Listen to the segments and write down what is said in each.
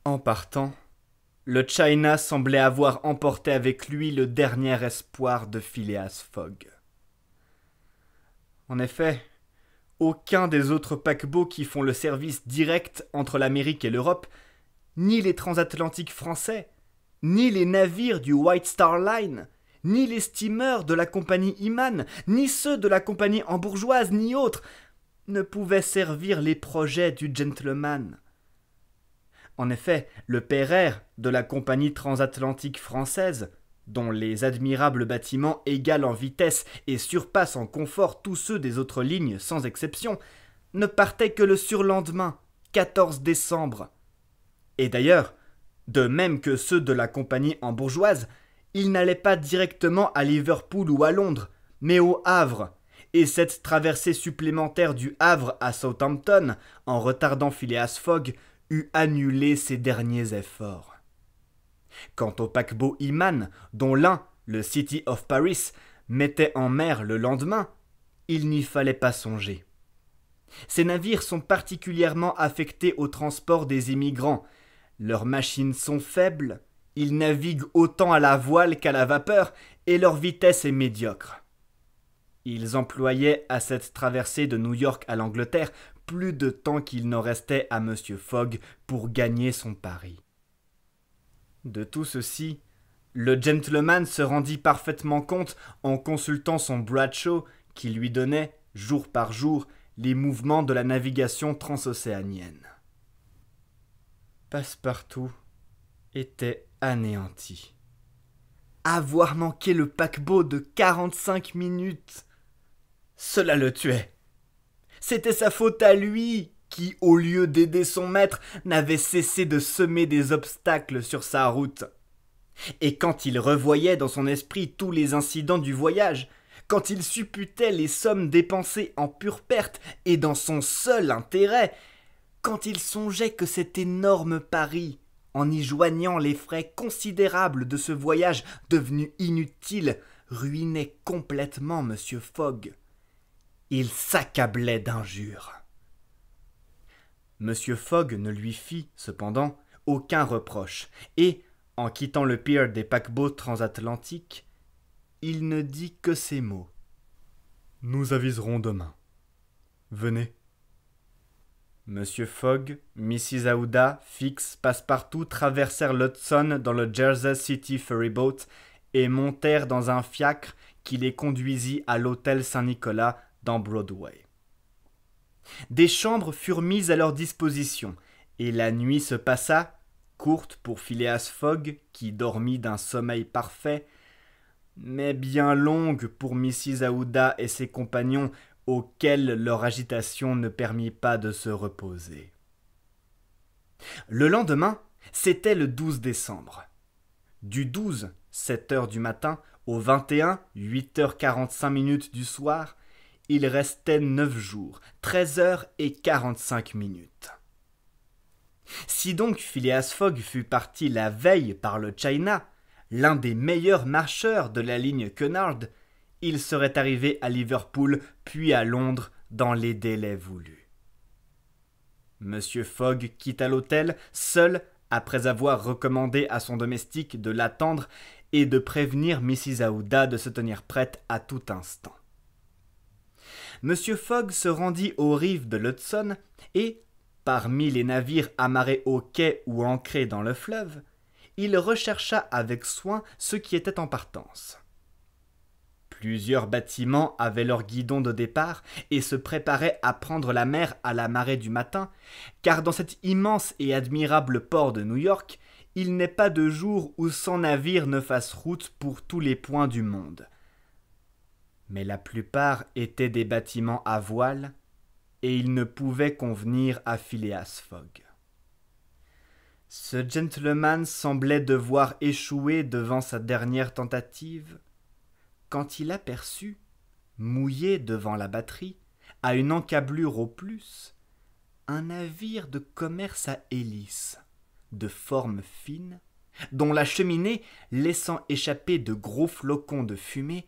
En partant, le China semblait avoir emporté avec lui le dernier espoir de Phileas Fogg. En effet, aucun des autres paquebots qui font le service direct entre l'Amérique et l'Europe, ni les transatlantiques français, ni les navires du White Star Line, ni les steamers de la compagnie Imman, ni ceux de la compagnie hambourgeoise, ni autres, ne pouvaient servir les projets du gentleman. En effet, le Pereire de la compagnie transatlantique française, dont les admirables bâtiments égalent en vitesse et surpassent en confort tous ceux des autres lignes sans exception, ne partait que le surlendemain, 14 décembre. Et d'ailleurs, de même que ceux de la compagnie hambourgeoise, ils n'allaient pas directement à Liverpool ou à Londres, mais au Havre, et cette traversée supplémentaire du Havre à Southampton, en retardant Phileas Fogg, eût annulé ses derniers efforts. Quant au paquebot Imman, dont l'un, le City of Paris, mettait en mer le lendemain, il n'y fallait pas songer. Ces navires sont particulièrement affectés au transport des immigrants. Leurs machines sont faibles, ils naviguent autant à la voile qu'à la vapeur, et leur vitesse est médiocre. Ils employaient à cette traversée de New York à l'Angleterre plus de temps qu'il n'en restait à M. Fogg pour gagner son pari. De tout ceci, le gentleman se rendit parfaitement compte en consultant son Bradshaw qui lui donnait, jour par jour, les mouvements de la navigation transocéanienne. Passepartout était anéanti. Avoir manqué le paquebot de 45 minutes, cela le tuait. C'était sa faute à lui, qui, au lieu d'aider son maître, n'avait cessé de semer des obstacles sur sa route. Et quand il revoyait dans son esprit tous les incidents du voyage, quand il supputait les sommes dépensées en pure perte et dans son seul intérêt, quand il songeait que cet énorme pari, en y joignant les frais considérables de ce voyage devenu inutile, ruinait complètement M. Fogg, il s'accablait d'injures. M. Fogg ne lui fit, cependant, aucun reproche, et, en quittant le pier des paquebots transatlantiques, il ne dit que ces mots. « Nous aviserons demain. Venez. » M. Fogg, Mrs. Aouda, Fix, Passepartout traversèrent l'Hudson dans le Jersey City Ferryboat et montèrent dans un fiacre qui les conduisit à l'hôtel Saint-Nicolas dans Broadway. Des chambres furent mises à leur disposition, et la nuit se passa, courte pour Phileas Fogg, qui dormit d'un sommeil parfait, mais bien longue pour Mrs. Aouda et ses compagnons, auxquels leur agitation ne permit pas de se reposer. Le lendemain, c'était le 12 décembre. Du 12, 7 heures du matin, au 21, 8h45 du soir, il restait 9 jours, 13h45. Si donc Phileas Fogg fut parti la veille par le China, l'un des meilleurs marcheurs de la ligne Cunard, il serait arrivé à Liverpool puis à Londres dans les délais voulus. M. Fogg quitta l'hôtel, seul, après avoir recommandé à son domestique de l'attendre et de prévenir Mrs. Aouda de se tenir prête à tout instant. M. Fogg se rendit aux rives de l'Hudson et, parmi les navires amarrés au quai ou ancrés dans le fleuve, il rechercha avec soin ceux qui étaient en partance. Plusieurs bâtiments avaient leur guidon de départ et se préparaient à prendre la mer à la marée du matin, car dans cet immense et admirable port de New York, il n'est pas de jour où 100 navires ne fassent route pour tous les points du monde. Mais la plupart étaient des bâtiments à voile, et ils ne pouvaient convenir à Phileas Fogg. Ce gentleman semblait devoir échouer devant sa dernière tentative, quand il aperçut, mouillé devant la batterie, à une encablure au plus, un navire de commerce à hélice, de forme fine, dont la cheminée, laissant échapper de gros flocons de fumée,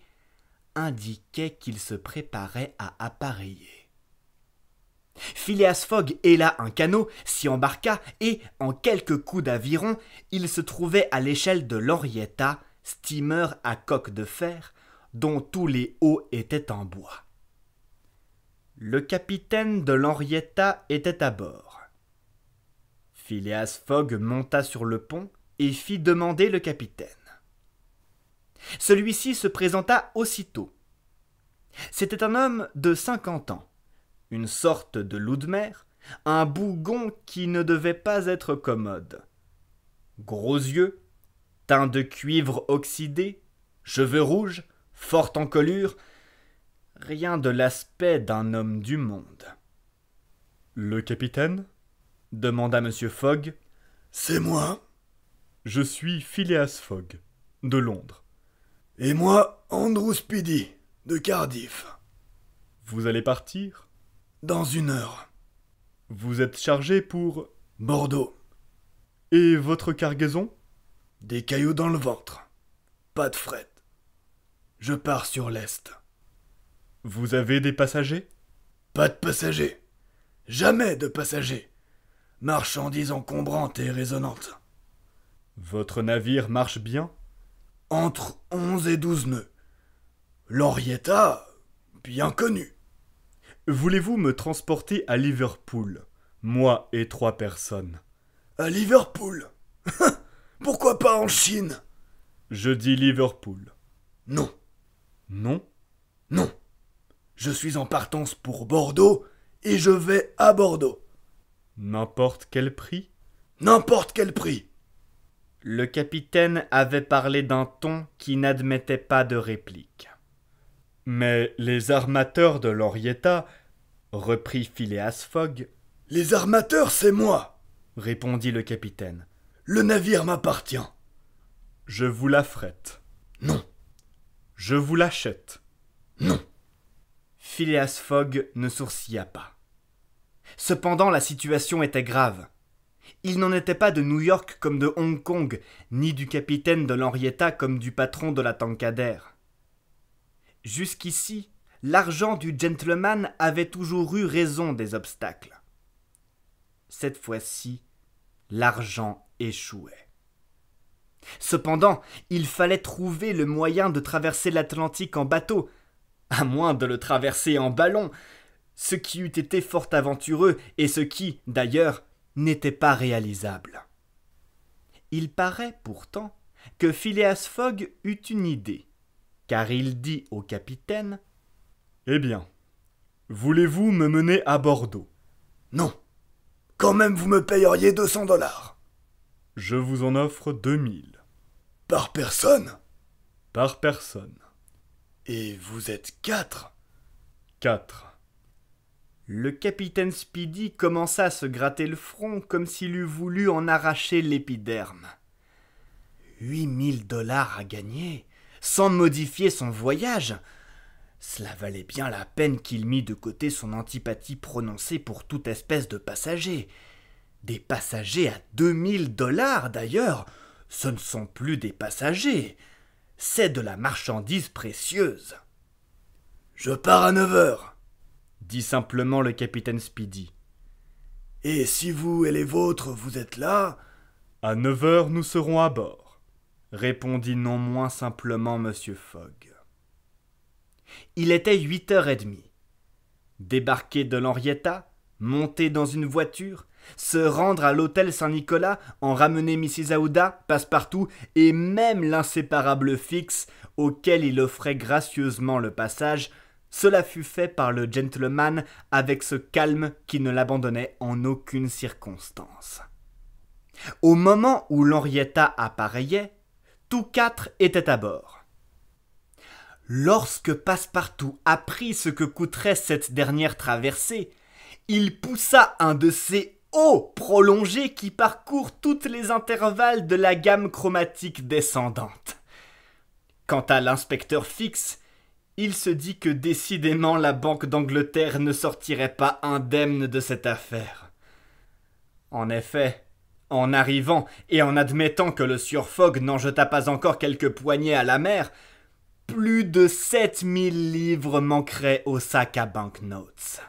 indiquait qu'il se préparait à appareiller. Phileas Fogg héla un canot, s'y embarqua et, en quelques coups d'aviron, il se trouvait à l'échelle de l'Henrietta, steamer à coque de fer, dont tous les hauts étaient en bois. Le capitaine de l'Henrietta était à bord. Phileas Fogg monta sur le pont et fit demander le capitaine. Celui-ci se présenta aussitôt. C'était un homme de 50 ans, une sorte de loup de mer, un bougon qui ne devait pas être commode. Gros yeux, teint de cuivre oxydé, cheveux rouges, fort encolure, rien de l'aspect d'un homme du monde. « Le capitaine » demanda M. Fogg. « C'est moi. »« Je suis Phileas Fogg, de Londres. »« Et moi, Andrew Speedy, de Cardiff. »« Vous allez partir ?»« Dans 1 heure. »« Vous êtes chargé pour... »« Bordeaux. »« Et votre cargaison ?»« Des cailloux dans le ventre. Pas de fret. Je pars sur l'Est. »« Vous avez des passagers ?»« Pas de passagers. Jamais de passagers. Marchandises encombrantes et résonnantes. »« Votre navire marche bien ?»« Entre 11 et 12 nœuds. L'Henrietta, bien connue. »« Voulez-vous me transporter à Liverpool, moi et 3 personnes ?»« À Liverpool. Pourquoi pas en Chine ?»« Je dis Liverpool. »« Non. »« Non ?»« Non. Je suis en partance pour Bordeaux et je vais à Bordeaux. »« N'importe quel prix ?»« N'importe quel prix. » Le capitaine avait parlé d'un ton qui n'admettait pas de réplique. « Mais les armateurs de l'Henrietta, reprit Phileas Fogg. « Les armateurs, c'est moi, répondit le capitaine. Le navire m'appartient. »« Je vous l'affrète. »« Non. »« Je vous l'achète. »« Non. » Phileas Fogg ne sourcilla pas. Cependant, la situation était grave. Il n'en était pas de New York comme de Hong Kong, ni du capitaine de l'Henrietta comme du patron de la Tankadère. Jusqu'ici, l'argent du gentleman avait toujours eu raison des obstacles. Cette fois-ci, l'argent échouait. Cependant, il fallait trouver le moyen de traverser l'Atlantique en bateau, à moins de le traverser en ballon, ce qui eût été fort aventureux et ce qui, d'ailleurs, n'était pas réalisable. Il paraît pourtant que Phileas Fogg eut une idée, car il dit au capitaine : « Eh bien, voulez-vous me mener à Bordeaux ?»« Non. Quand même vous me payeriez 200 $. »« Je vous en offre 2000. »« Par personne ?»« Par personne. »« Et vous êtes 4 ?»« 4. » Le capitaine Speedy commença à se gratter le front comme s'il eût voulu en arracher l'épiderme. 8 000 $ à gagner, sans modifier son voyage. Cela valait bien la peine qu'il mît de côté son antipathie prononcée pour toute espèce de passagers. Des passagers à 2 000 $ d'ailleurs, ce ne sont plus des passagers, c'est de la marchandise précieuse. « Je pars à 9 heures. » dit simplement le capitaine Speedy. « Et si vous et les vôtres vous êtes là... »« À 9 heures, nous serons à bord, » répondit non moins simplement M. Fogg. Il était 8h30. Débarquer de l'Henrietta, monter dans une voiture, se rendre à l'hôtel Saint-Nicolas, en ramener Mrs. Aouda, Passepartout et même l'inséparable Fix, auquel il offrait gracieusement le passage, cela fut fait par le gentleman avec ce calme qui ne l'abandonnait en aucune circonstance. Au moment où l'Henrietta appareillait, tous 4 étaient à bord. Lorsque Passepartout apprit ce que coûterait cette dernière traversée, il poussa un de ces haut prolongé qui parcourt toutes les intervalles de la gamme chromatique descendante. Quant à l'inspecteur Fix, il se dit que décidément la Banque d'Angleterre ne sortirait pas indemne de cette affaire. En effet, en arrivant et en admettant que le sieur Fogg n'en jeta pas encore quelques poignées à la mer, plus de 7000 livres manqueraient au sac à banknotes.